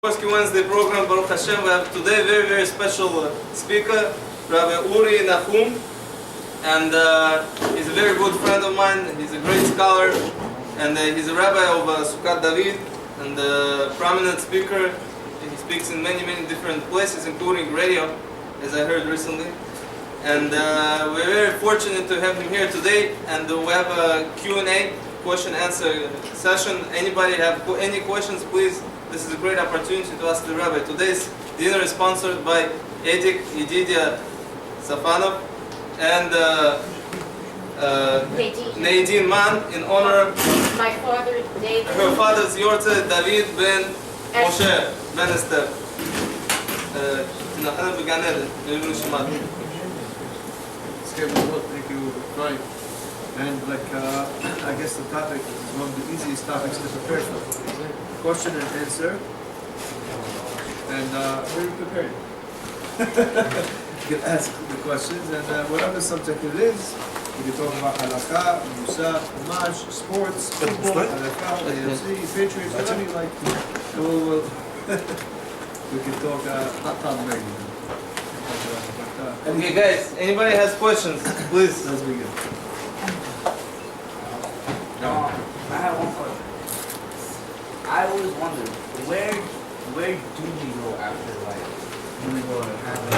Gorsky Wednesday program, Baruch Hashem. We have today very special speaker, Rabbi Nahum, and he's a very good friend of mine. He's a great scholar, and he's a rabbi of Sukkot David, and a prominent speaker. He speaks in many different places, including radio, as I heard recently. And we're very fortunate to have him here today, and we have a Q&A, question-answer session. Anybody have any questions, please? This is a great opportunity to ask the Rabbi. Today's dinner is sponsored by Edik Yedidia Safanov and Nadine Man in honor of my father, David. Her father's Yorte David Ben Moshe Ben Esther. Thank you, Rabbi. And I guess the topic is one of the easiest topics to prepare for. Question and answer. And very prepared. You can ask the questions, and whatever subject it is, we can talk about halakha, musa, mash, sports, football, halakha, AFC, Patriots, whatever you like. We can talk hot tub maybe. Okay, guys, anybody has questions, please. Let's begin. I have one question. I always wondered, where do we go after life? Do we go to heaven?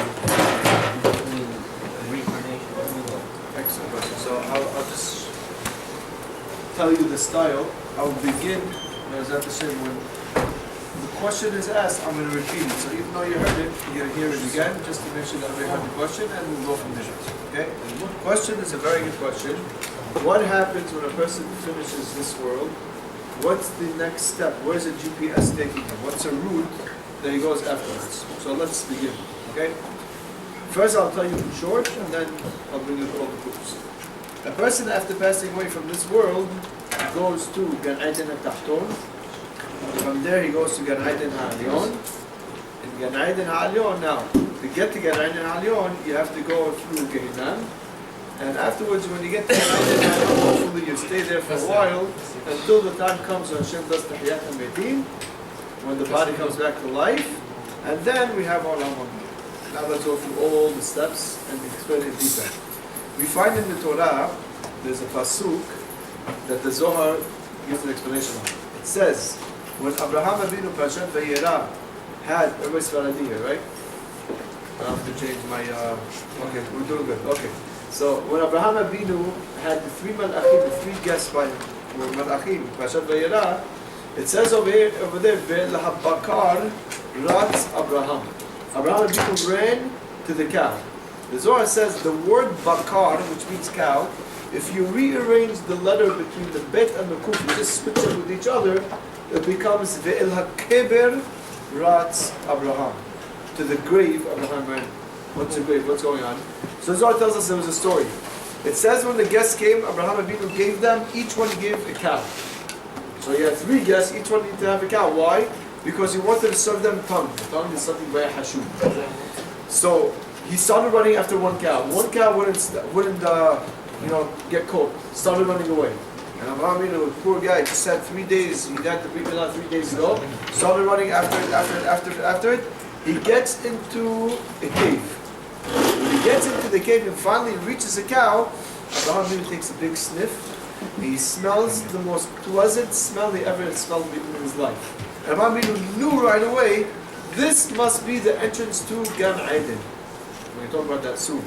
Reincarnation? Where do we go? Excellent question. So I'll just tell you the style. I'll begin, as I have to say, when the question is asked, I'm going to repeat it. So even though you heard it, you're going to hear it again, just to make sure that everybody heard the question, and we'll go from there. Okay? The question is a very good question. What happens when a person finishes this world? What's the next step? Where's the GPS taking him? What's a route that he goes afterwards? So let's begin, okay? First I'll tell you in short, and then I'll bring you all the proofs. A person after passing away from this world goes to Gan Eden Tahton. From there he goes to Gan Eden Ha'alyon. In Gan Eden Ha'alyon, now, to get to Gan Eden Ha'alyon, you have to go through Gehinnom. And afterwards, when you get to Gan Eden, hopefully you stay there for a while until the time comes when Hashem does Tahiyat HaMetim, when the body comes back to life, and then we have Olam Haba. Now let's go through all the steps and explain it deeper. We find in the Torah, there's a pasuk that the Zohar gives an explanation of. It says, when Abraham Avinu Parashat Vayera had, everybody's Faradi here, right? I have to change my, okay, we're doing good, okay. So when Abraham Avinu had the three malachim, the three guests by malachim, Parashat Vayera, it says over there, Ve'lahabakar Ratz Abraham. Abraham Avinu ran to the cow. The Zohar says the word bakar, which means cow, if you rearrange the letter between the bet and the kuf, you just switch them with each other, it becomes Ve'elhakeber Ratz Abraham. To the grave, Abraham ran. What's the grave? What's going on? So Zohar tells us there was a story. It says when the guests came, Abraham Avinu gave them, each one gave a cow. So he had three guests, each one needed to have a cow. Why? Because he wanted to serve them tongue. The tongue is something very hashub. So he started running after one cow. One cow wouldn't get caught. Started running away. And Abraham Avinu, poor guy, just had 3 days. He had to bring it out 3 days ago. Started running after it. He gets into a cave. When he gets into the cave and finally reaches a cow, Abraham Avinu takes a big sniff. He smells the most pleasant smell he ever had smelled in his life. And Abraham Avinu knew right away, this must be the entrance to Gan Eden. We're going to talk about that soon.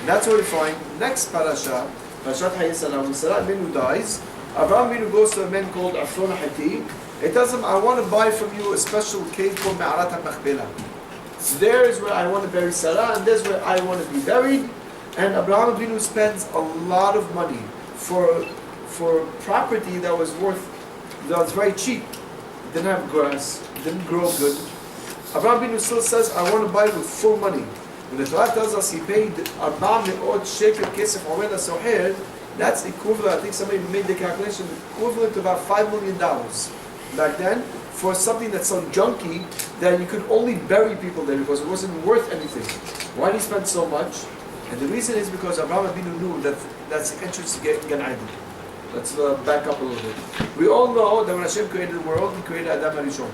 And that's what we find. Next parasha, Parashat Hayasalam, when Sarah Avinu dies, Abraham Avinu goes to a man called Afron Hati. He tells him, I want to buy from you a special cave called Me'arat HaMachpelah. There is where I want to bury Sarah, and there's where I want to be buried. And Abraham Avinu spends a lot of money for property that was very cheap. It didn't have grass, it didn't grow good. Abraham Avinu still says, I want to buy it with full money. When the Torah tells us he paid 400 shekel kesef omer soher, that's equivalent, I think somebody made the calculation, equivalent to about $5 million back then, for something that's so junky that you could only bury people there because it wasn't worth anything. Why did he spend so much? And the reason is because Abraham Avinu knew that that's the entrance to Gan Eden. Let's back up a little bit. We all know that when Hashem created the world, He created Adam HaRishon.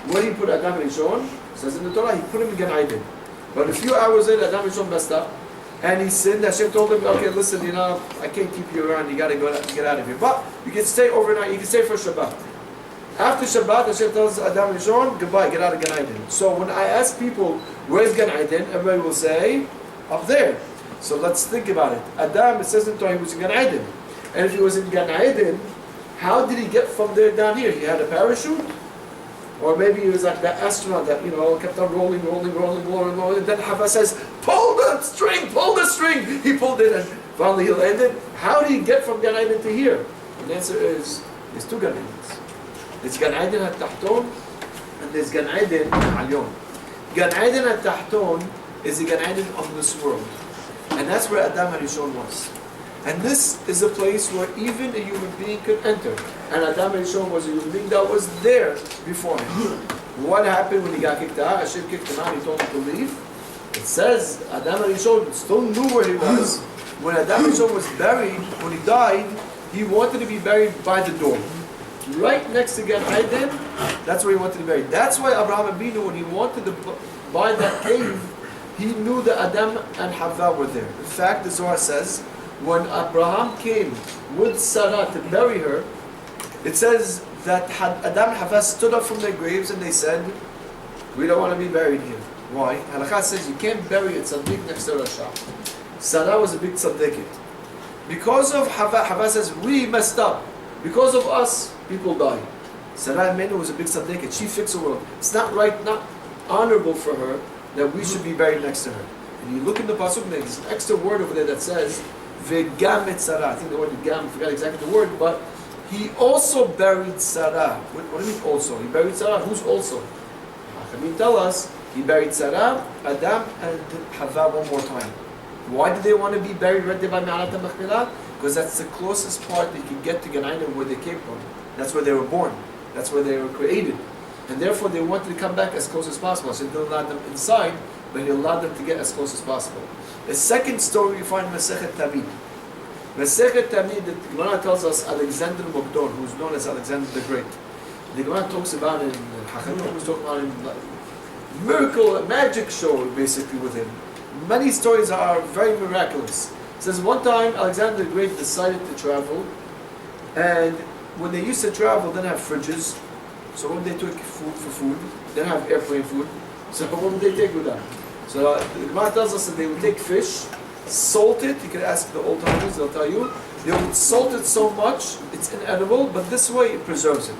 Where he put Adam Rishon? It says in the Torah, he put him in Gan Eden. But a few hours later, Adam Rishon messed up, and he sinned. Hashem told him, okay, listen, I can't keep you around, you got to get out of here. But you can stay overnight, you can stay for Shabbat. After Shabbat, Hashem tells Adam Rishon, goodbye, get out of Gan Eden. So when I ask people, where's Gan Eden? Everybody will say, up there. So let's think about it. Adam, it says in Torah, he was in Gan Eden. And if he was in Gan Eden, how did he get from there down here? He had a parachute? Or maybe he was like that astronaut that, kept on rolling. And then Hava says, pull the string! He pulled it and finally he landed. How did he get from Gan Eden to here? And the answer is, there's two Gan Edens. There's Gan Eden at Tahton, and there's Gan Eden at Alyon. Gan Eden at Tahton is the Gan Eden of this world. And that's where Adam HaRishon was. And this is a place where even a human being could enter. And Adam HaRishon was a human being that was there before him. What happened when he got kicked out? Hashem kicked him out, he told him to leave. It says Adam HaRishon still knew where he was. When Adam HaRishon was buried, when he died, he wanted to be buried by the door. Right next to Gan Eden, that's where he wanted to be buried. That's why Abraham Avinu, when he wanted to buy that cave, he knew that Adam and Hava were there. In fact, the Zohar says, when Abraham came with Sarah to bury her, it says that Adam and Hava stood up from their graves and they said, we don't want to be buried here. Why? Halakha says you can't bury a tzaddik next to Rasha. Sarah was a big tzaddiket. Because of Hava, Hava says, we messed up. Because of us, people died. Sarah Menu was a big tzaddiket. She fixed the world. It's not right, not honorable for her that we should be buried next to her. And you look in the pasuk, there's an extra word over there that says v'gam et Sarah. I think the word gam, I forgot exactly the word, but he also buried Sarah. What do you mean also? He buried Sarah. Who's also? Chachamim tell us he buried Sarah, Adam, and Hava one more time. Why did they want to be buried right there by Me'alat HaMachpelah? Because that's the closest part they could get to Gan Eden, where they came from. That's where they were born. That's where they were created. And therefore they wanted to come back as close as possible. So he didn't allow them inside, but he allowed them to get as close as possible. The second story you find in Masechet Tamid. Masechet Tamid, the Gemara tells us Alexander Mogdon, who's known as Alexander the Great. The Gemara talks about him, Chachamim was talking about him, miracle, a magic show basically with him. Many stories are very miraculous. It says one time Alexander the Great decided to travel, and when they used to travel, they didn't have fridges. So when they took food, they didn't have airplane food. So what would they take with them? So the Gemara tells us that they would take fish, salt it. You can ask the old timers; they'll tell you. They would salt it so much it's inedible, but this way it preserves it.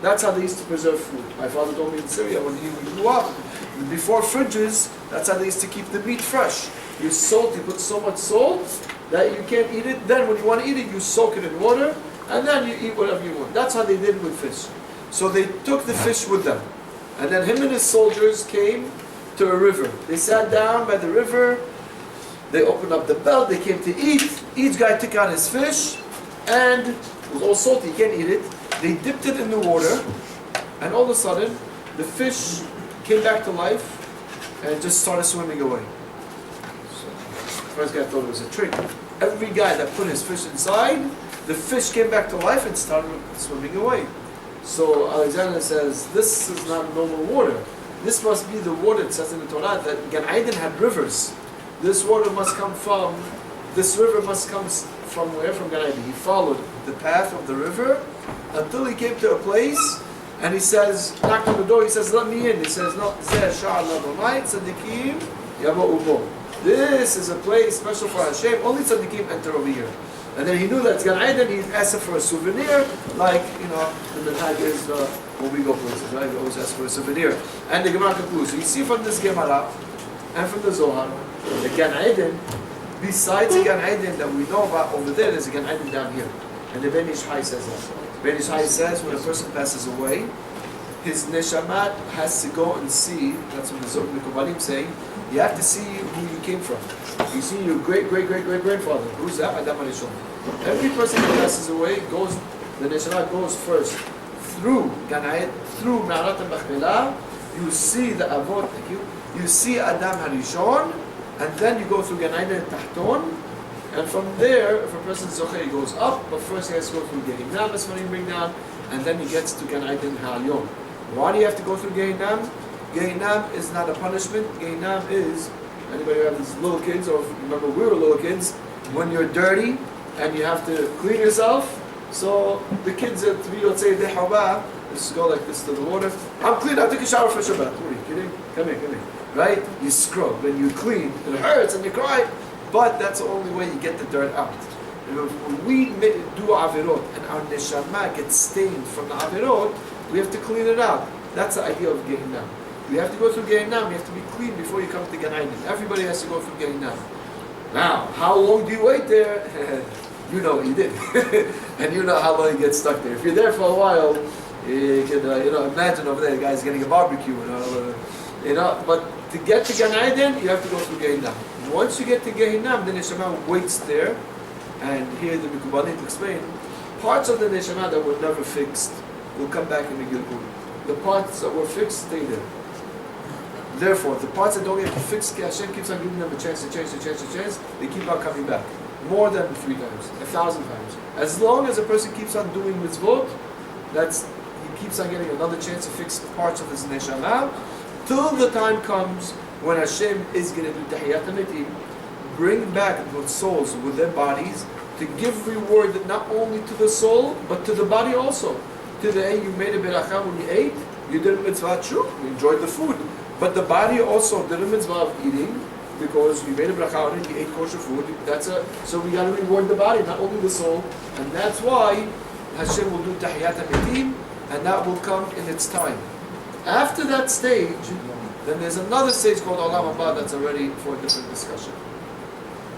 That's how they used to preserve food. My father told me in Syria when he grew up, before fridges, that's how they used to keep the meat fresh. You put so much salt that you can't eat it. Then when you want to eat it, you soak it in water, and then you eat whatever you want. That's how they did with fish. So they took the fish with them. And then him and his soldiers came to a river. They sat down by the river, they opened up the belt, they came to eat. Each guy took out his fish, and it was all salty, you can't eat it. They dipped it in the water, and all of a sudden, the fish came back to life, and just started swimming away. So the first guy thought it was a trick. Every guy that put his fish inside, the fish came back to life and started swimming away. So Alexander says, this is not normal water. This must be the water, it says in the Torah, that Gan Eden had rivers. This water must come from, this river must come from where? From Gan Eden. He followed the path of the river until he came to a place, and he says, knocked on the door, he says, let me in. He says, no, this is a place special for Hashem, only tzaddikim enter over here. And then he knew that it's Gan Eden, he asked for a souvenir, like, the minhag is when we go places, right? We always ask for a souvenir. And the Gemara concludes. So you see from this Gemara and from the Zohar, the Gan Eden, besides the Gan Eden that we know about over there, there's a Gan Eden down here. And the Bnei Ishai says that. Bnei Ishai says when a person passes away, his neshamat has to go and see, that's what the Zohar Mikubalim say, you have to see who you came from. You see your great-great-great-great-grandfather. Who's that? Adam HaRishon. Every person that passes away the neshamat goes first through Gan Eden, through Me'alat HaMachpelah. You see the Avot, you see Adam HaRishon, and then you go through Gan Eden Tahton, and from there, if a person is Zocher, he goes up, but first he has to go through Gehinnom, that's when he bring down, and then he gets to Gan Eden Ha'alyon. Why do you have to go through Gehinnom? Gehinnom is not a punishment. Gehinnom is, anybody who have these little kids, or remember we were little kids, when you're dirty and you have to clean yourself. So the kids at let's say Dehaba, just go like this to the water. I'm clean, I took a shower for Shabbat. What are you kidding? Come here. Right? You scrub, when you clean, it hurts and you cry, but that's the only way you get the dirt out. When we do Avirot and our Neshama gets stained from the Avirot, we have to clean it out. That's the idea of Gehinnom. We have to go through Gehinnom, you have to be clean before you come to Gan Eden. Everybody has to go through Gehinnom. Now, how long do you wait there? You know what you did. And you know how long you get stuck there. If you're there for a while, you can imagine over there, the guy's getting a barbecue, but to get to Gan Eden, you have to go through Gehinnom. Once you get to Gehinnom, the Neshama waits there, and here the Mikubalim explain, parts of the Neshama that were never fixed will come back in the Gilgul. The parts that were fixed, stay there. Therefore, the parts that don't get fixed, Hashem keeps on giving them a chance, they keep on coming back. More than 3 times, 1,000 times. As long as a person keeps on doing mitzvot, he keeps on getting another chance to fix parts of his neshama, till the time comes when Hashem is going to do Tahiyyat HaMetim, bring back the souls with their bodies, to give reward not only to the soul, but to the body also. Today, you made a beracha when you ate, you did a mitzvah, true, you enjoyed the food. But the body also did a mitzvah of eating, because you made a bracha on it, you ate kosher food. So we got to reward the body, not only the soul. And that's why Hashem will do Tahiyyat HaMetim, and that will come in its time. After that stage, then there's another stage called Olam Haba that's already for a different discussion.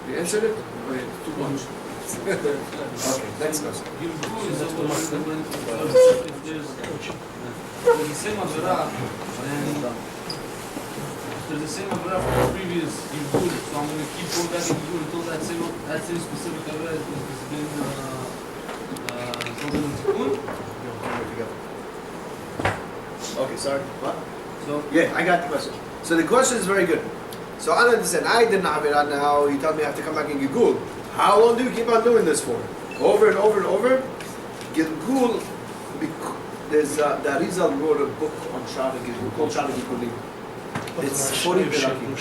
You answered it? Or too much? Okay, next question. There's the same Avera from the previous Yibul, so I'm going to keep going back to Yibul until that same specific Avera is been Okay, sorry. What? So yeah, I got the question. So the question is very good. So I understand. I did not Avera now. You tell me I have to come back in Gilgul. How long do you keep on doing this for? Over and over and over. Gilgul. There's the Arizal wrote a book on Shara Gilgul called Shara Gilgulim. It's 40 Berakim.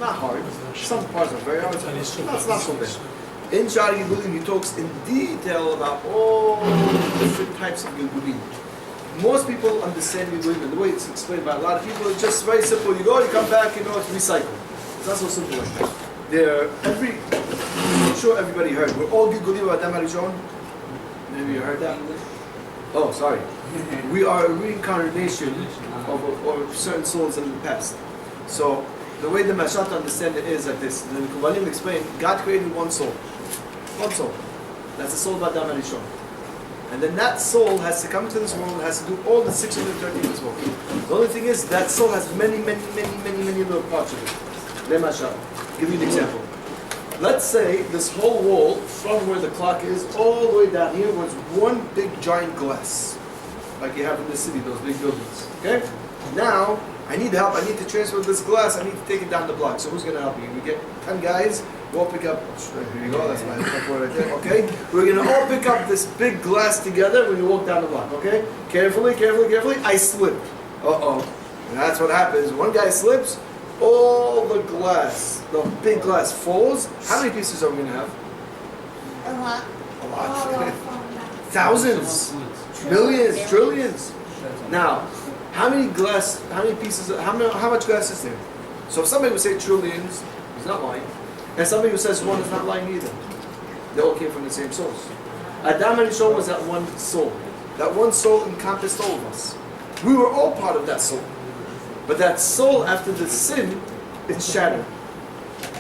Not hard. Some parts are very hard. That's not so bad. In Shara Gilgulim, he talks in detail about all the different types of Gilgulim. Most people understand Gilgulim, and the way it's explained by a lot of people, it's just very simple. You go, you come back, it's recycled. It's not so simple like that. I'm sure everybody heard. We're all Gilgulim Adam HaRishon. Maybe you heard that? Oh, sorry. We are a reincarnation of certain souls in the past. So the way the Mashal to understand it is like this. The Kubalim explain, God created one soul. One soul. That's the soul of Adam HaRishon. And then that soul has to come to this world and has to do all the 613 mitzvot. The only thing is that soul has many little parts of it. Le Mashal. Give you an example. Let's say this whole wall, from where the clock is, all the way down here was one big giant glass. Like you have in the city, those big buildings. Okay? Now, I need help. I need to transfer this glass. I need to take it down the block. So who's going to help me? We get 10 guys. We'll pick up. Here you go. That's my word right there. Okay? We're going to all pick up this big glass together when you walk down the block. Okay? Carefully. I slip. Uh-oh. And that's what happens. One guy slips. All the glass, the big glass falls. How many pieces are we going to have? A lot. A lot. Thousands. Millions. Trillions. Now, how much glass is there? So if somebody would say trillions, he's not lying. And somebody who says one is not lying either. They all came from the same source. Adam HaRishon was that one soul. That one soul encompassed all of us. We were all part of that soul. But that soul, after the sin, it's shattered.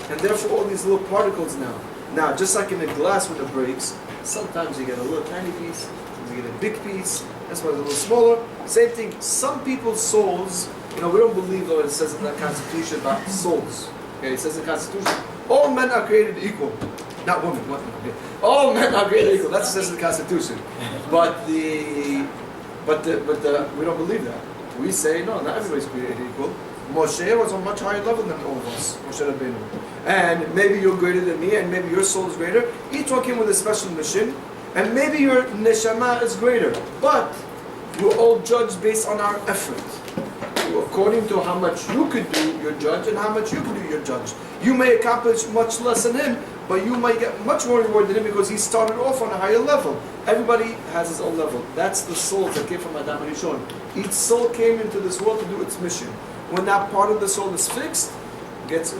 And therefore all these little particles now. Now, just like in a glass when it breaks, sometimes you get a little tiny piece, sometimes you get a big piece, that's why it's a little smaller. Same thing, some people's souls, we don't believe what it says in the Constitution about souls. Okay, it says in the Constitution, all men are created equal. Not women, what? Okay. All men are created equal. That's what it says in the Constitution. But we don't believe that. We say, no, not everybody's created equal. Moshe was on a much higher level than all of us. Moshe Rabbeinu. And maybe you're greater than me, and maybe your soul is greater. Each one came with a special mission, and maybe your neshama is greater. But We're all judged based on our effort. According to how much you could do, you're judged, and how much you could do, you're judged. You may accomplish much less than him, but you might get much more reward than him because he started off on a higher level. Everybody has his own level. That's the soul that came from Adam Rishon. Each soul came into this world to do its mission. When that part of the soul is fixed,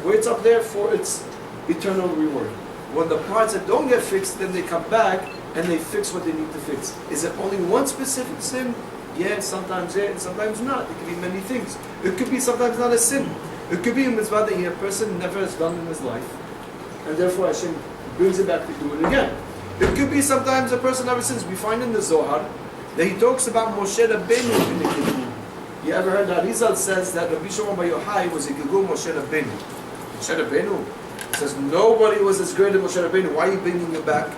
waits up there for its eternal reward. When the parts that don't get fixed, then they come back and they fix what they need to fix. Is it only one specific sin? Yeah, sometimes yeah, and sometimes not. It could be many things. It could be sometimes not a sin. It could be a mitzvah that a person never has done in his life, and therefore Hashem brings it back to do it again. It could be sometimes a person never sins. We find in the Zohar that he talks about Moshe Rabbeinu in the Gilgul. You ever heard that? Rizal says that Rabbi Shimon Bar Yochai was a Gilgul Moshe Rabbeinu. Moshe Rabbeinu says nobody was as great as Moshe Rabbeinu. Why are you bringing it back?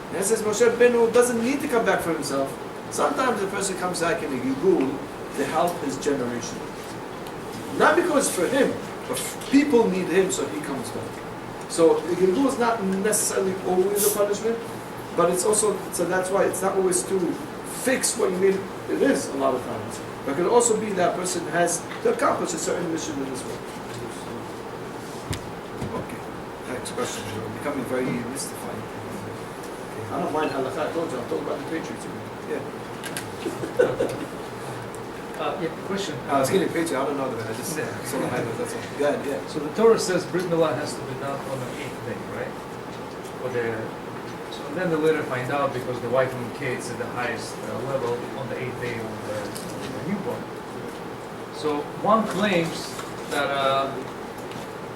And he says Moshe Rabbeinu doesn't need to come back for himself. Sometimes a person comes back in a Gilgul to help his generation. Not because for him, but people need him, so he comes back. So the Gilgul is not necessarily always a punishment, but it's also, so that's why it's not always to fix what you made. It is a lot of times. But it can also be that person has to accomplish a certain mission in this world. Okay, next question. We're becoming very mystifying. Okay. I don't mind halakha. I told you, I'll talk about the Patriots. Yeah. Yeah, question. I was getting Patriot. I don't know that. I just saw the highlights. That's all. Go ahead, yeah. So the Torah says Brit Milah has to be done on the 8th day, right? So then they later find out because the wife communicates at the highest level on the 8th day of the newborn. So one claims that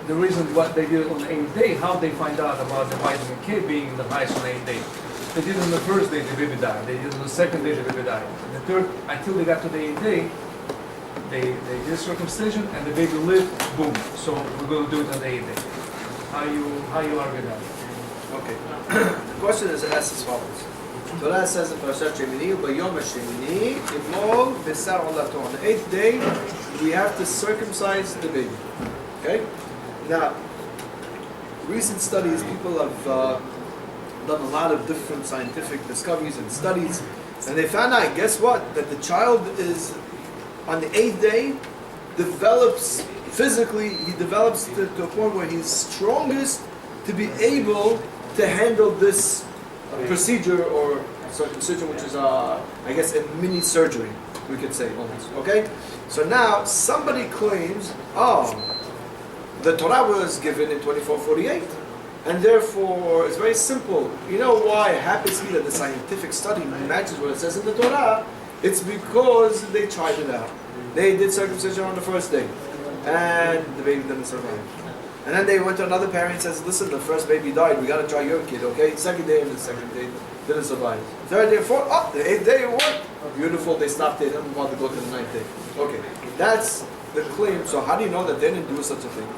the reason what they did on the 8th day, how they find out about the vitamin K being the highest on the 8th day. They did it on the first day, the baby died. They did it on the second day, the baby died. And the third, until they got to the 8th day, they did circumcision and the baby lived, boom. So we're going to do it on the 8th day. How you argue that? Okay. The question is asked as follows. Torah says in Parashat Shemini, "Bayom Shemini, imol b'sar olato." On the 8th day, we have to circumcise the baby. Okay. Now, recent studies, people have done a lot of different scientific discoveries and studies, and they found out, guess what? That the child is, on the 8th day, develops physically, he develops to a point where he's strongest to be able to handle this procedure or circumcision, which is, I guess, a mini surgery, we could say almost. Okay? So now, somebody claims, the Torah was given in 2448. And therefore, it's very simple. You know why it happens here that the scientific study matches what it says in the Torah? It's because they tried it out. They did circumcision on the first day, and the baby didn't survive. And then they went to another parent and says, listen, the first baby died, we got to try your kid, okay? Second day and the second day didn't survive. Third day, fourth, the 8th day it worked. Beautiful, they stopped it, and wanted to go to the 9th day. Okay, that's the claim. So how do you know that they didn't do such a thing?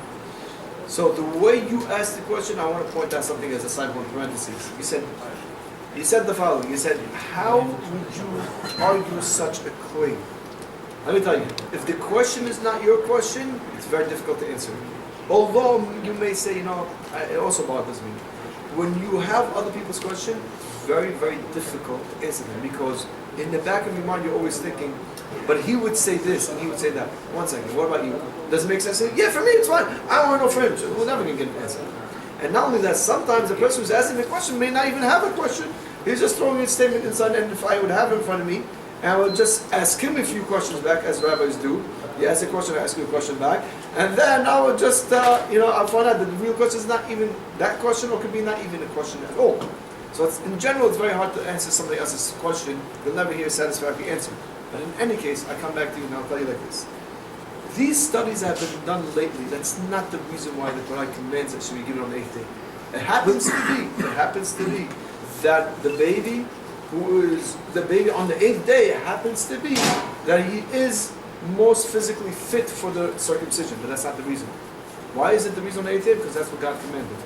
So the way you asked the question, I want to point out something as a side in parentheses. You said the following. You said, how would you argue such a claim? Let me tell you, if the question is not your question, it's very difficult to answer. Although you may say, it also bothers me. When you have other people's question, it's very, very difficult to answer them because in the back of your mind, you're always thinking, but he would say this and he would say that. One second, what about you? Does it make sense? Yeah, for me it's fine. I want to know for him. So we're never going to get an answer. And not only that, sometimes the person who's asking the question may not even have a question. He's just throwing a statement inside, and if I would have him in front of me, and I would just ask him a few questions back, as rabbis do. You ask a question, I ask you a question back. And then I would just, I'll find out that the real question is not even that question, or could be not even a question at all. So in general, it's very hard to answer somebody else's question. You'll never hear a satisfactory answer. But in any case, I come back to you and I'll tell you like this. These studies have been done lately. That's not the reason why the Torah commands it should be given on the 8th day. It happens to be that the baby on the 8th day happens to be that he is most physically fit for the circumcision, but that's not the reason. Why is it the reason on the 8th day? Because that's what God commanded.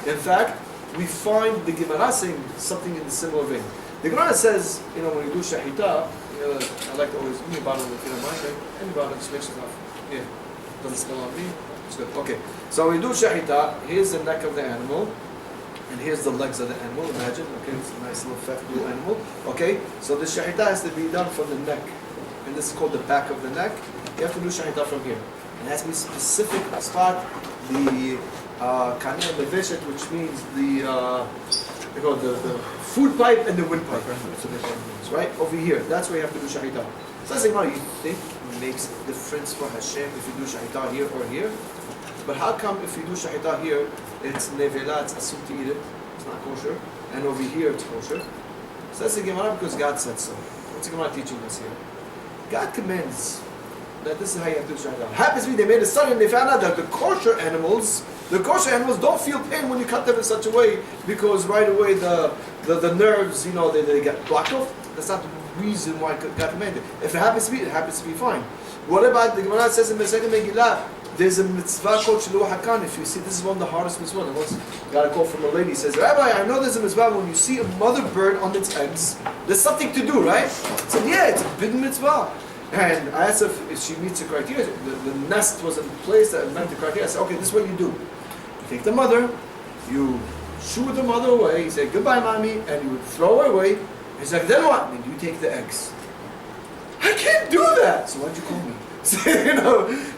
In fact, we find the Gemara saying something in the similar vein. The Gemara says, when you do shahita, I like to always give me a bottle if you don't mind. Any bottle, just makes it enough. Yeah, doesn't smell on me. It's good. Okay, so when you do shahita, here's the neck of the animal, and here's the legs of the animal. Imagine, okay, it's a nice little fat blue animal. Okay, so the shahita has to be done from the neck and this is called the back of the neck, you have to do shahita from here. It has to be specific spot, the kaneh leveshet, which means the food pipe and the windpipe. So that's right over here. That's where you have to do shahita. So that's like, you think it makes a difference for Hashem if you do shahita here or here? But how come if you do shahita here, it's nevela, it's assumed to eat it, it's not kosher, and over here it's kosher? So that's the Gemara because God said so. What's the Gemara teaching us here? God commands that this is how you have to do shahita. Happens to be they made a study and they found out that the kosher animals don't feel pain when you cut them in such a way because right away the nerves, they get blocked off. That's not the reason why God commanded. If it happens to be, it happens to be fine. What about the Gemara says in Masechet Megillah? There's a mitzvah called Shiluach HaKan. If you see, this is one of the hardest mitzvahs. I once got a call from a lady. Says, Rabbi, I know there's a mitzvah when you see a mother bird on its eggs. There's something to do, right? I said, yeah, it's a big mitzvah. And I asked her if she meets the criteria. The nest was in place that met the criteria. I said, okay, this is what you do. You take the mother, you shoo the mother away, you say, goodbye, mommy, and you would throw her away. He's like, then what? And you take the eggs. I can't do that. So why'd you call me?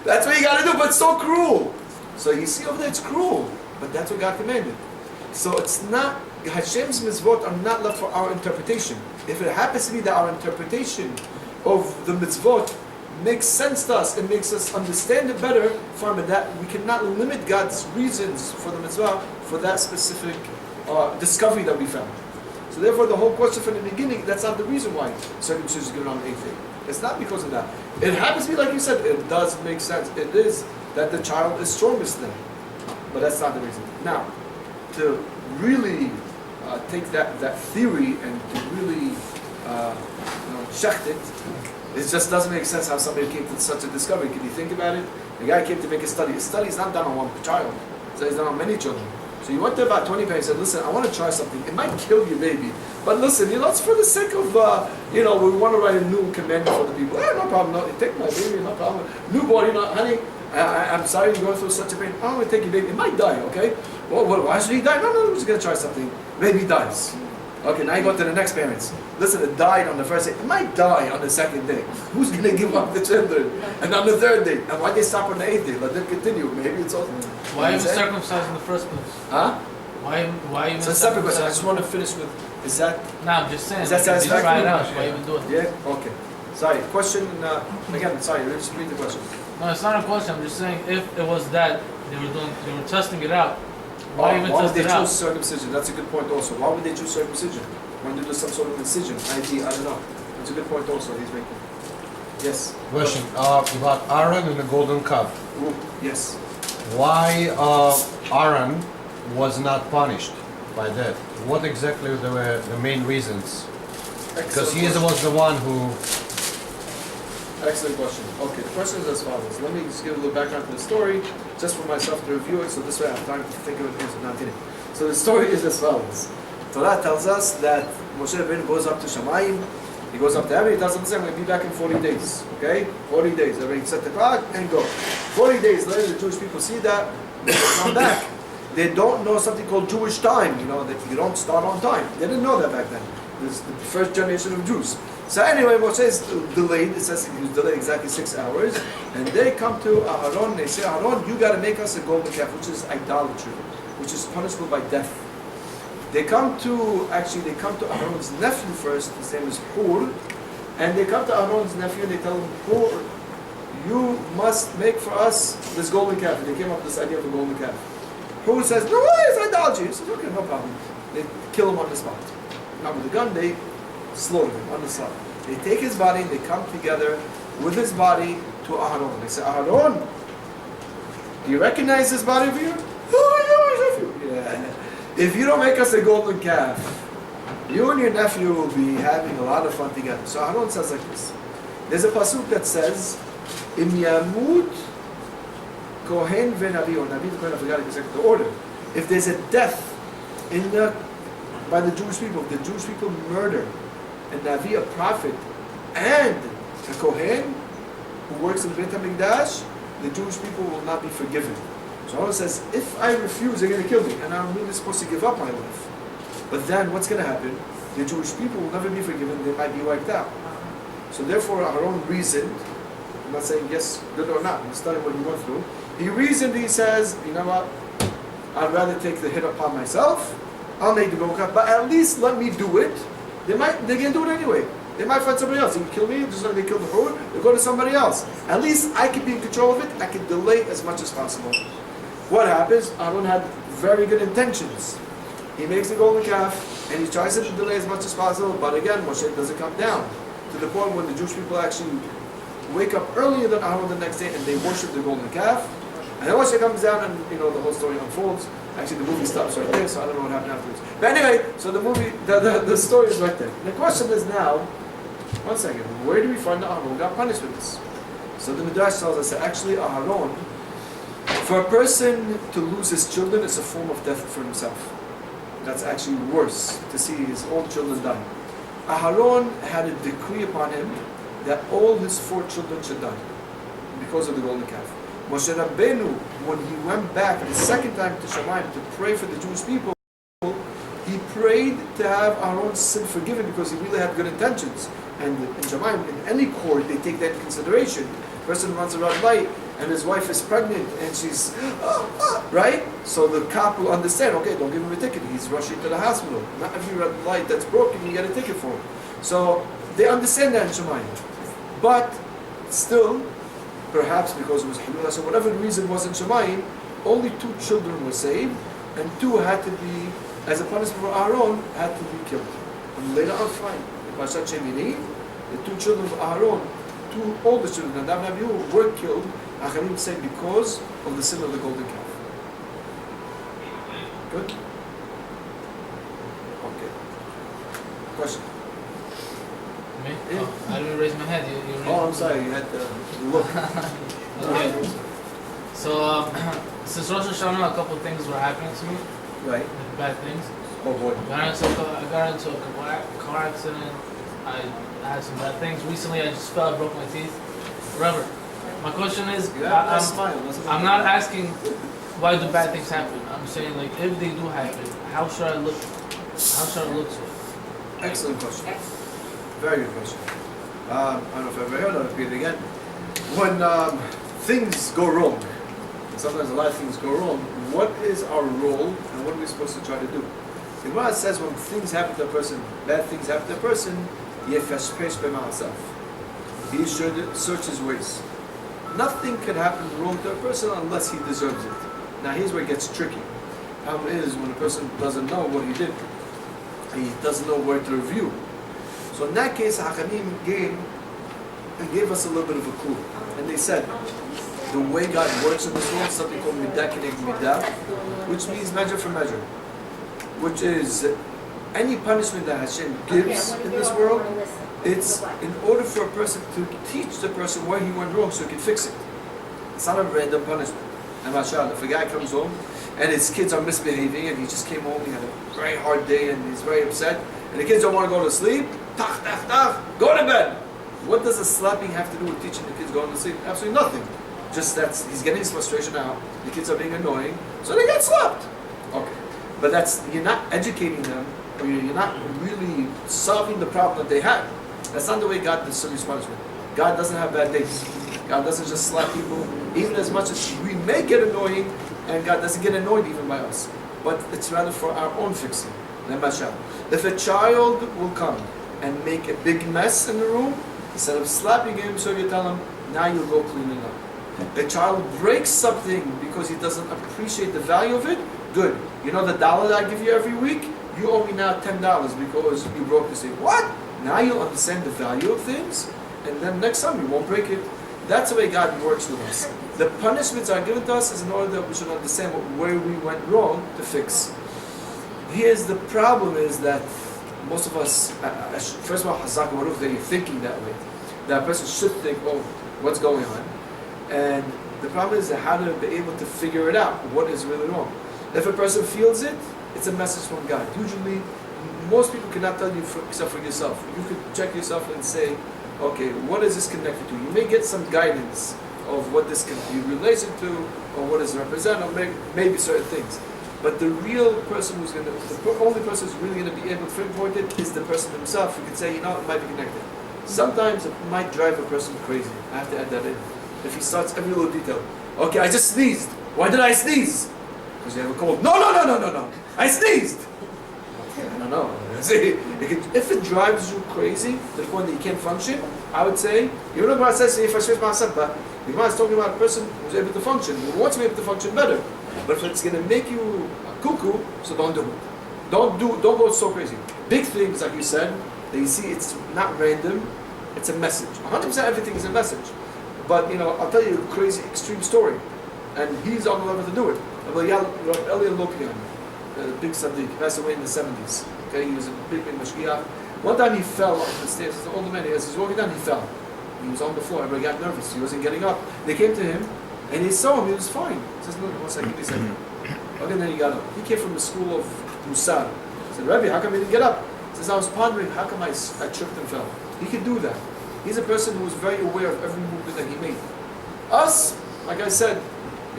That's what you got to do, but it's so cruel. So you see over there, it's cruel, but that's what God commanded. So it's not, Hashem's mitzvot are not left for our interpretation. If it happens to be that our interpretation of the mitzvot makes sense to us, it makes us understand it better from it, that we cannot limit God's reasons for the mitzvah for that specific discovery that we found. So therefore, the whole question from the beginning, that's not the reason why circumcision is given on the 8th day. It's not because of that. It happens to be, like you said, it does make sense. It is that the child is strongest then. But that's not the reason. Now, to really take that theory and to really shecht it just doesn't make sense how somebody came to such a discovery. Can you think about it? The guy came to make a study. A study is not done on one child. So it's done on many children. So you went to about 20 parents and said, listen, I want to try something. It might kill your baby. But listen, it's for the sake of, we want to write a new commandment for the people. No problem. No, take my baby, no problem. Newborn, honey, I'm sorry you're going through such a pain. I'm going to take your baby. It might die, okay? Well, why should he die? No, we're just going to try something. Baby dies. Okay, now you go to the next parents. Listen, it died on the first day. It might die on the second day. Who's going to give up the children? And on the 3rd day. And why they stop on the 8th day? Let them continue. Maybe it's all... Why even circumcised in the first place? Huh? Why even? So it's a separate question. I just want to finish with, is that... No, I'm just saying. Is that satisfactory? Try it out. Why even do it? Yeah? Okay. Sorry. Question, again, sorry, let's read the question. No, it's not a question. I'm just saying if it was that they were testing it out. Why even would test they it out? choose circumcision? That's a good point also. Why would they choose circumcision? When they do some sort of incision, I don't know. That's a good point also he's making. Yes? Question about Aaron and the golden calf. Ooh, yes. Why Aaron was not punished by that? What exactly were the main reasons? Because he was the one who... Excellent question. Okay, the question is as follows. Let me just give a little background to the story, just for myself to review it, so this way I have time to think of it and not kidding. So the story is as follows. Torah tells us that Moshe Rabbeinu goes up to Shamayim, he goes up to heaven, he tells them, I'm going to be back in 40 days. Okay? 40 days. Everybody set the clock and go. 40 days later, the Jewish people see that, they come back. They don't know something called Jewish time, that you don't start on time. They didn't know that back then. This is the first generation of Jews. So anyway, Moshe is delayed. It says he was delayed exactly 6 hours. And they come to Aaron, they say, Aaron, you got to make us a golden calf, which is idolatry, which is punishable by death. They come to Aaron's nephew first, his name is Hur, and they come to Aaron's nephew and they tell him, Hur, you must make for us this golden calf. And they came up with this idea of a golden calf. Hur says, no way, it's idolatry. He says, okay, no problem. They kill him on the spot. Now with the gun, they slaughter him on the spot. They take his body and they come together with his body to Aaron. They say, Aaron, do you recognize this body over here? Oh, yeah, my nephew. Yeah. If you don't make us a golden calf, you and your nephew will be having a lot of fun together. So Aaron says like this. There's a pasuk that says, Im yamut kohen ve'navi, or navi kohen, I forgot exactly the order. If there's a death by the Jewish people, if the Jewish people murder a navi, a prophet, and a kohen who works in Beit HaMikdash, the Jewish people will not be forgiven. So Allah says, if I refuse, they're going to kill me, and I'm really supposed to give up my life. But then what's going to happen? The Jewish people will never be forgiven, they might be wiped out. So therefore, Aaron reasoned. I'm not saying yes, good or not. I'm just telling what he went through. He reasoned. He says, you know what? I'd rather take the hit upon myself. I'll make the golden calf, but at least let me do it. They can do it anyway. They might find somebody else. They can kill me. Just like they kill the Hur, they go to somebody else. At least I can be in control of it. I can delay as much as possible. What happens? Aaron had very good intentions. He makes the golden calf and he tries to delay as much as possible. But again, Moshe doesn't come down to the point when the Jewish people actually wake up earlier than Aaron the next day and they worship the golden calf. And then Moshe comes down and the whole story unfolds. Actually, the movie stops right there, so I don't know what happened afterwards. But anyway, so the movie, the story is right there. The question is now, one second, where do we find that Aaron got punished with this? So the Midrash tells us that actually Aaron, for a person to lose his children, is a form of death for himself. That's actually worse, to see his own children die. Aaron had a decree upon him that all his 4 children should die because of the golden calf. Moshe Rabbeinu, when he went back the second time to Shamayim to pray for the Jewish people, he prayed to have Aaron's sin forgiven because he really had good intentions. And in Shamayim, in any court, they take that into consideration. The person runs a red light and his wife is pregnant and she's, right? So the cop will understand, okay, don't give him a ticket. He's rushing to the hospital. Not every red light that's broken, you get a ticket for it. So they understand that in Shamayim. But still, perhaps because it was Hilula, so whatever the reason was in Shamayim, only 2 children were saved, and 2 had to be, as a punishment for Aaron, had to be killed. And later on, fine. In Parashat Shemini, the 2 children of Aaron, 2 older children, Nadav and Abihu, were killed, Acharim say, because of the sin of the golden calf. Good? Okay. Question? Me? Yeah. Oh, I didn't raise my hand. You raised Oh, I'm sorry, you had to look. Okay. So, since Rosh Hashanah, a couple of things were happening to me, Right. bad things. Oh boy. I got into a car accident. I had some bad things. Recently, I just fell, broke my teeth. Whatever. My question is, You have a nice smile. I'm not asking why do bad things happen. I'm saying, like, if they do happen, how should I look? How should I look to it? Excellent question. Very good question. I don't know if I've ever heard of it. Repeat it again. When things go wrong, and sometimes a lot of things go wrong, what is our role and what are we supposed to try to do? The Gemara says when things happen to a person, bad things happen to a person, yefeshpesh b'ma'asav. He should search his ways. Nothing can happen wrong to a person unless he deserves it. Now here's where it gets tricky. The problem is when a person doesn't know what he did, he doesn't know where to review. So in that case, Hachamim gave us a little bit of a clue. And they said, the way God works in this world is something called midah kineg midah, which means measure for measure. Which is, any punishment that Hashem gives in this world, it's in order for a person to teach the person where he went wrong so he can fix it. It's not a random punishment. And mashallah, if a guy comes home and his kids are misbehaving and he just came home, he had a very hard day and he's very upset, and the kids don't want to go to sleep, tach, tach, tach, go to bed. What does the slapping have to do with teaching the kids going to sleep? Absolutely nothing. Just that he's getting his frustration out, the kids are being annoying, so they get slapped. Okay. But you're not educating them, or you're not really solving the problem that they had. That's not the way God does serious punishment. God doesn't have bad days. God doesn't just slap people, even as much as we may get annoying, and God doesn't get annoyed even by us. But it's rather for our own fixing. If a child will come and make a big mess in the room, instead of slapping him, so you tell him, now you'll go clean it up. A child breaks something because he doesn't appreciate the value of it, good. You know the $1 that I give you every week? You owe me now $10 because you broke this thing. What? Now you'll understand the value of things, and then next time you won't break it. That's the way God works with us. The punishments are given to us is in order that we should understand where we went wrong to fix. Here's the problem is that most of us, first of all, Hazak Baruch, that you're thinking that way. That person should think, oh, what's going on? And the problem is how to be able to figure it out, what is really wrong. If a person feels it, it's a message from God. Usually, most people cannot tell you except for yourself. You could check yourself and say, okay, what is this connected to? You may get some guidance of what this can be related to, or what does it represent, or maybe certain things. But the real person the only person who's really going to be able to pinpoint it is the person himself who can say, you know, it might be connected. Sometimes it might drive a person crazy. I have to add that in. If he starts every little detail. Okay, I just sneezed. Why did I sneeze? Because you have a cold. No. I sneezed. No. See, if it drives you crazy to the point that you can't function, I would say, even though God says, the Gemara is talking about a person who's able to function, who wants to be able to function better. But if it's going to make you cuckoo, so don't do it. Don't go so crazy. Big things, like you said, that you see, it's not random, it's a message. 100% everything is a message. But, I'll tell you a crazy, extreme story. And he's on the level to do it. Rabbi Lopian, a big Sadiq, passed away in the 70s. Okay, he was a big mashgiach. One time he fell off the stairs. As an older man, as he's walking down, he fell. He was on the floor. Everybody got nervous. He wasn't getting up. They came to him, and he saw him. He was fine. He says, "Look, 1 second, give me a second." Okay, then he got up. He came from the school of Musar. He said, "Rabbi, how come you didn't get up?" He says, "I was pondering, how come I tripped and fell?" He could do that. He's a person who was very aware of every movement that he made. Us, like I said,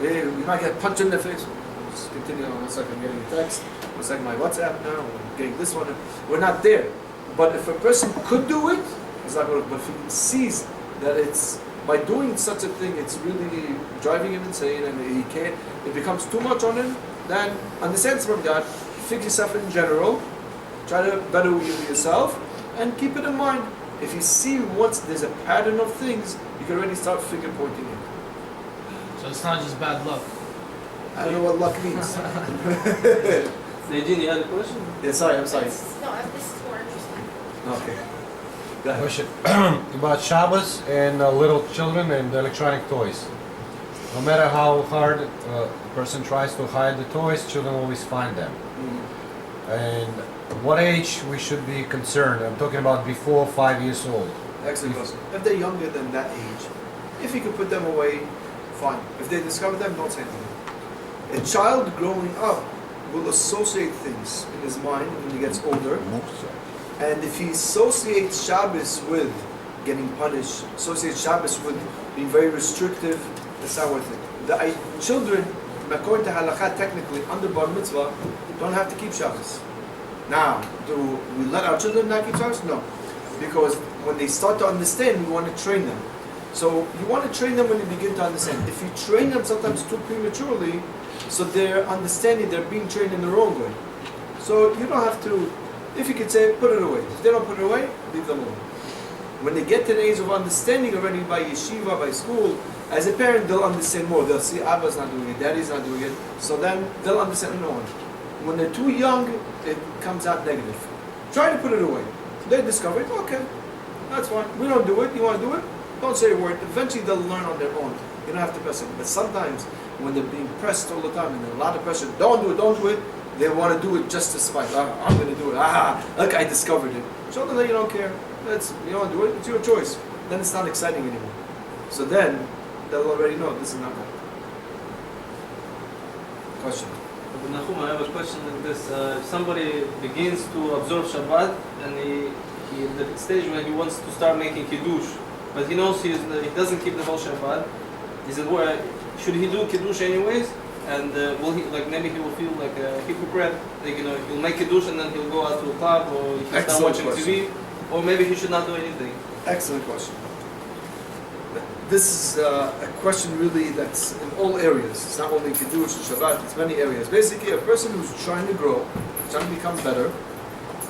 we might get punched in the face. Just continue on 1 second, I'm getting a text. 1 second, my WhatsApp now, I'm getting this one. We're not there. But if a person could do it, it's not going to. But if he sees that it's by doing such a thing, it's really driving him insane, and he can't. It becomes too much on him. Then understand from God. Fix yourself in general. Try to better yourself, and keep it in mind. If you see once there's a pattern of things, you can already start finger pointing it. So it's not just bad luck. I don't know what luck means. Nadine, you had a question? Yeah, sorry, I'm sorry. No, this is more interesting. Okay. Go ahead. Question about Shabbos and little children and electronic toys. No matter how hard a person tries to hide the toys, children always find them. And what age we should be concerned? I'm talking about before 5 years old. Excellent question. If they're younger than that age, if you can put them away, fine. If they discover them, don't say anything. A child growing up will associate things in his mind when he gets older. And if he associates Shabbos with getting punished, associates Shabbos with being very restrictive, that's not worth it. The children, according to halakha, technically, under bar mitzvah, don't have to keep Shabbos. Now, do we let our children not keep Shabbos? No. Because when they start to understand, we want to train them. So you want to train them when they begin to understand. If you train them sometimes too prematurely, so they're understanding they're being trained in the wrong way. So you don't have to, if you could say, put it away. If they don't put it away, leave them alone. When they get to the age of understanding already by yeshiva, by school, as a parent, they'll understand more. They'll see Abba's not doing it, Daddy's not doing it. So then they'll understand no one. When they're too young, it comes out negative. Try to put it away. They discover it, okay, that's fine. We don't do it, you want to do it? Don't say a word. Eventually they'll learn on their own. You don't have to press them. But sometimes when they're being pressed all the time and there's a lot of pressure, don't do it, they want to do it just to spite. I'm going to do it. Look, I discovered it. Show them that you don't care. You don't do it, it's your choice. Then it's not exciting anymore. So then they'll already know this is not right. Question. Nahum, I have a question like this. If somebody begins to observe Shabbat and he at the stage when he wants to start making kiddush, but he knows he doesn't keep the whole Shabbat, is it should he do kiddush anyways? And will he maybe he will feel like a hypocrite? He'll make kiddush and then he'll go out to a club or he'll start watching TV, or maybe he should not do anything. Excellent question. This is a question really that's in all areas. It's not only Kiddush and Shabbat, it's many areas. Basically, a person who's trying to grow, trying to become better,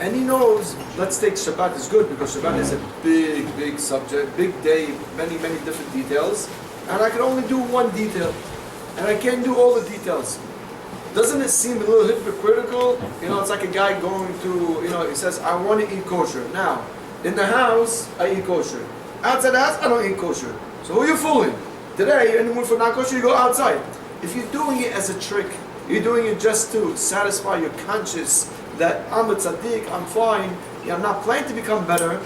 and he knows, let's take Shabbat is good because Shabbat is a big, big subject, big day, many, many different details, and I can only do one detail, and I can't do all the details. Doesn't it seem a little hypocritical? It's like a guy going to, he says, I want to eat kosher. Now, in the house, I eat kosher. Outside the house, I don't eat kosher. So who are you fooling? Today, you're in the mood for not kosher, you go outside. If you're doing it as a trick, you're doing it just to satisfy your conscience that I'm a tzaddik, I'm fine, I'm not planning to become better,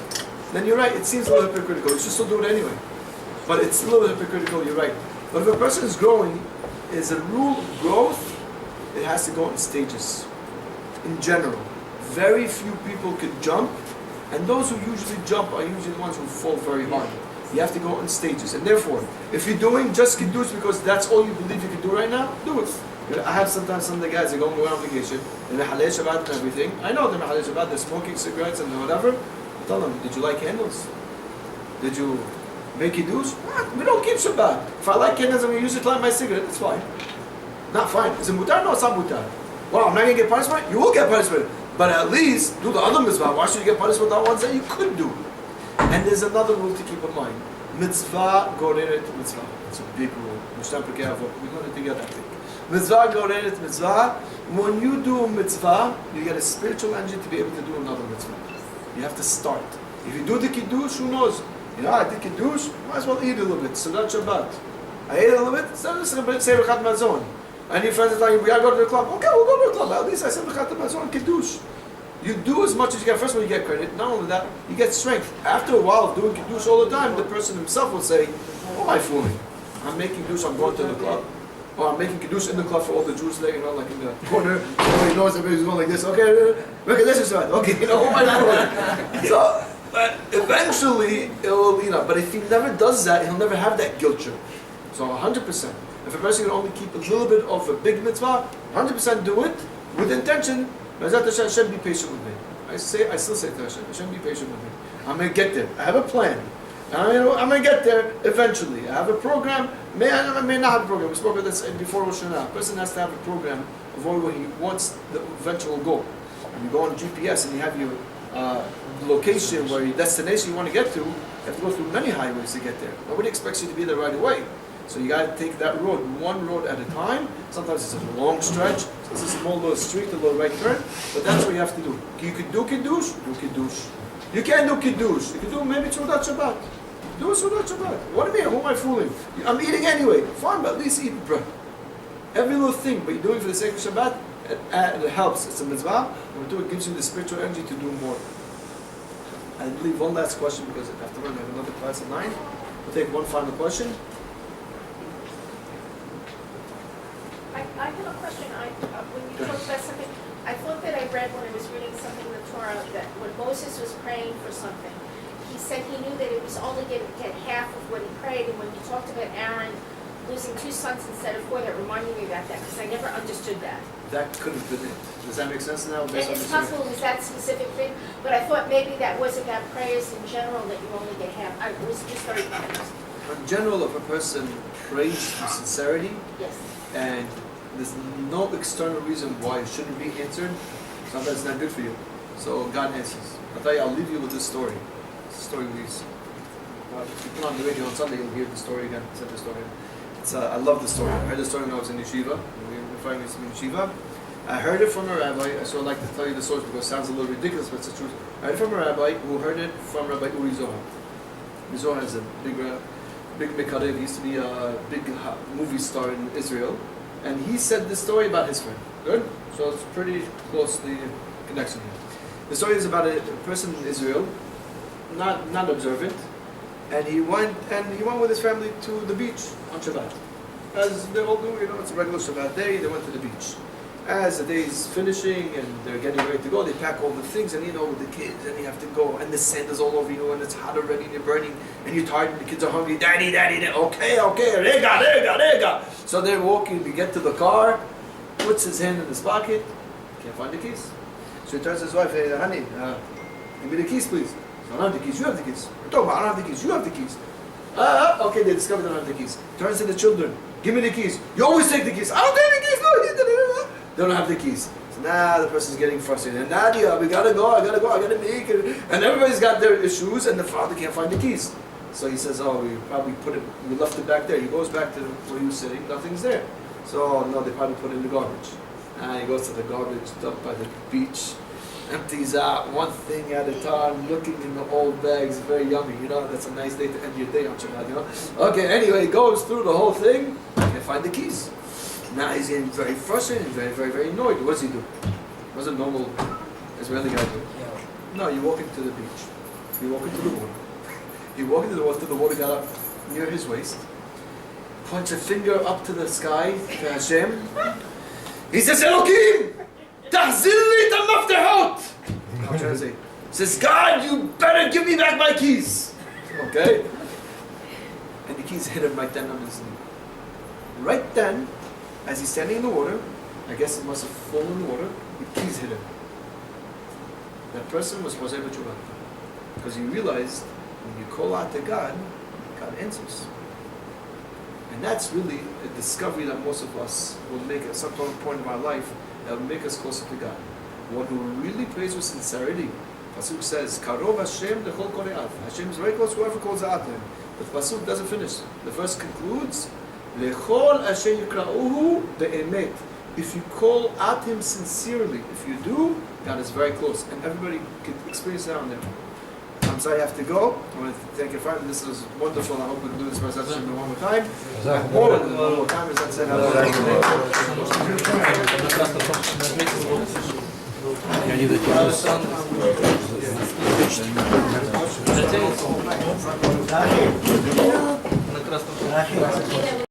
then you're right, it seems a little hypocritical. You should still do it anyway. But it's a little hypocritical, you're right. But if a person is growing, is a rule of growth, it has to go in stages. In general, very few people can jump, and those who usually jump are usually the ones who fall very hard. You have to go in stages, and therefore, if you're doing just kiddush because that's all you believe you can do right now, do it. I have sometimes some of the guys that go away on vacation, and they're Halei Shabbat and everything. I know they're Halei Shabbat, they're smoking cigarettes and whatever. I tell them, did you light candles? Did you make kiddush? We don't keep Shabbat. If I like candles, I'm going to use it to light my cigarette. It's fine. Not fine. Is it mutar? No, it's not mutar. Well, I'm not going to get punishment? You will get punishment. But at least do the other mitzvah. Why should you get punished with the ones that you could do? And there's another rule to keep in mind. Mitzvah goreret mitzvah. It's a big rule. We're going to together, I think. Mitzvah goreret mitzvah. When you do a mitzvah, you get a spiritual energy to be able to do another mitzvah. You have to start. If you do the kiddush, who knows? You know, I did kiddush, might as well eat a little bit. Sadat Shabbat. I ate a little bit, say Rechat Mazon. And your friends are telling you, we gotta go to the club. Okay, we'll go to the club. At least I said Rechat Mazon, kiddush. You do as much as you can. First of all, you get credit. Not only that, you get strength. After a while of doing kiddush all the time, the person himself will say, "Oh, am I fooling? I'm making kiddush. I'm going to the club. Or I'm making kiddush in the club for all the Jews there, you know, like in the corner. Everybody knows everybody's going like this. Okay, look at this side. Okay, you know, who am I fooling?" So, but eventually, it will, you know. But if he never does that, he'll never have that guilt trip. So 100%. If a person can only keep a little bit of a big mitzvah, 100% do it with intention. Hashem, be patient with me. I still say to Hashem, be patient with me. I'm going to get there. I have a plan. I'm going to get there eventually. I have a program. I may not have a program. We spoke about this before Rosh Hashanah. A person has to have a program of where he wants the eventual goal. And you go on GPS and you have your location where your destination you want to get to. You have to go through many highways to get there. Nobody expects you to be there right away. So you got to take that road, one road at a time. Sometimes it's a long stretch. It's a small little street, a little right turn. But that's what you have to do. You can do kiddush, do kiddush. You can't do kiddush. You can do maybe Sudat Shabbat. Do Sudat Shabbat. What do you mean? Who am I fooling? I'm eating anyway. Fine, but at least eat bread. Every little thing, but you're doing it for the sake of Shabbat, it helps. It's a mitzvah. It gives you the spiritual energy to do more. I leave one last question because after I have another class at 9. We'll take one final question. I have a question. When you talked about something, I thought that I read when I was reading something in the Torah that when Moses was praying for something, he said he knew that it was only going to get half of what he prayed. And when you talked about Aaron losing 2 sons instead of 4, that reminded me about that because I never understood that. That could have been it. Does that make sense now? And it's possible it was that specific thing, but I thought maybe that was about prayers in general that you only get half. I was just very confused. In general, if a person prays with sincerity, Yes. and there's no external reason why it shouldn't be answered, sometimes it's not good for you. So God answers. I'll tell you, I'll leave you with this story. It's a story if you put on the radio on Sunday, you'll hear the story again. I said the story. I love the story. I heard the story when I was in yeshiva. We were referring to in yeshiva. I heard it from a rabbi. So I'd like to tell you the story because it sounds a little ridiculous, but it's the truth. I heard it from a rabbi who heard it from Rabbi Uri Zohar. Zohar is a big Mekarev. He used to be a big movie star in Israel. And he said this story about his friend. Good? So it's pretty closely connection here. The story is about a person in Israel, not observant, and he went with his family to the beach on Shabbat. As they all do, you know, it's a regular Shabbat day, they went to the beach. As the day is finishing and they're getting ready to go, they pack all the things, and you know, with the kids, and you have to go, and the sand is all over you, and it's hot already, and you're burning, and you're tired, and the kids are hungry. Daddy, okay, rega. So they're walking to get to the car, puts his hand in his pocket, can't find the keys. So he turns to his wife, "Hey, honey, give me the keys, please." "I don't have the keys, you have the keys." "What are you talking about? I don't have the keys, you have the keys." Okay, they discovered they don't have the keys. Turns to the children, "Give me the keys." "You always take the keys." "I don't take the keys, no. They don't have the keys." So now the person's getting frustrated. "And Nadia, we gotta go, I gotta make it." And everybody's got their issues, and the father can't find the keys. So he says, "Oh, we left it back there." He goes back to where he was sitting, nothing's there. So, no, they probably put it in the garbage. And he goes to the garbage dump by the beach, empties out one thing at a time, looking in the old bags, very yummy. You know, that's a nice day to end your day on Shabbat, you know. Okay, anyway, he goes through the whole thing, can't find the keys. Now he's getting very frustrated, very annoyed. What does he do? What's a normal Israeli guy do? No, you walk into the beach. You walk into the water. You walk into the water, the water got up near his waist, points a finger up to the sky, to Hashem. He says, "Elokim, tahzil li et hamaftehot." I'm trying to say, says, "God, you better give me back my keys." Okay? And the keys hit him right then on his knee. Right then, as he's standing in the water, I guess it must have fallen in the water, the keys hit him. That person was Moshe B'Tshuva. Because he realized when you call out to God, God answers. And that's really a discovery that most of us will make at some point in our life that will make us closer to God. One who really prays with sincerity. Pasuk says, Karov Hashem lechol kore'av. Hashem is very close to whoever calls out to him. But the Pasuk doesn't finish. The verse concludes, Lechol asher yikra'uhu be'emet. If you call out him sincerely, if you do, God is very close. And everybody can experience that on their own. I'm sorry I have to go. I want to thank you for it. This was wonderful. I hope we can do this presentation one more time. More than one more time, as I said. На красном.